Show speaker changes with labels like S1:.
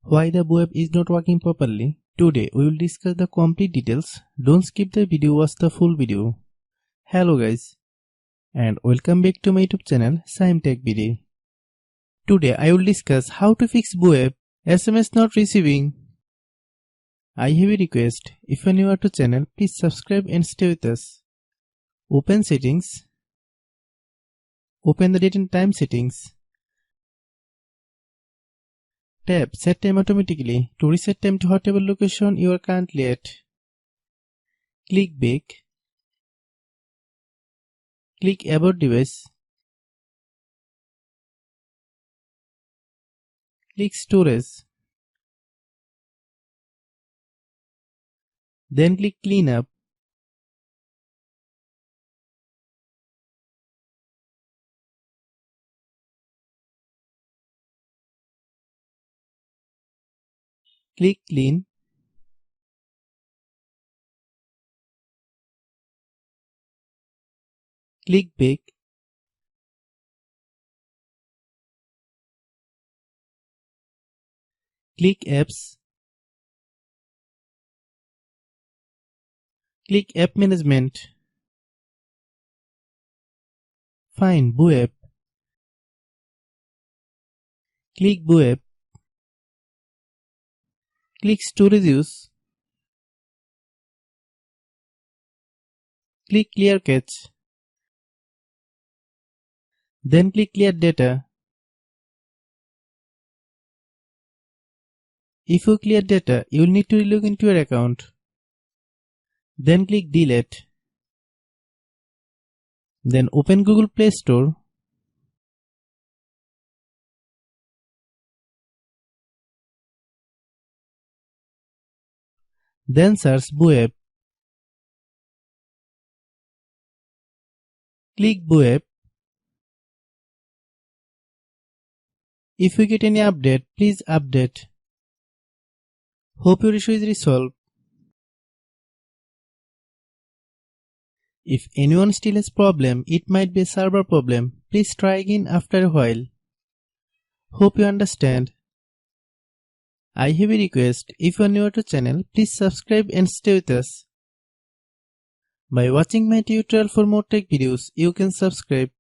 S1: Why the web is not working properly? Today we will discuss the complete details. Don't skip the video, watch the full video. Hello guys and welcome back to my YouTube channel Shaem Tech Video. Today I will discuss how to fix web SMS not receiving. I have a request. If you are new to channel, please subscribe and stay with us. Open settings. Open the date and time settings. Tap Set Time Automatically to reset time to whatever location you are currently at. Click Back. Click About Device. Click Storage. Then click Cleanup. Click Clean. Click Back. Click Apps. Click App Management. Find web. Click web. Click Storage Use. Click Clear Cache. Then click Clear Data. If you clear data, you will need to log into your account. Then click Delete. Then open Google Play Store. Then search web. Click web. If you get any update, please update. Hope your issue is resolved. If anyone still has problem, it might be a server problem. Please try again after a while. Hope you understand. I have a request. If you are new to channel, please subscribe and stay with us. By watching my tutorial for more tech videos, you can subscribe.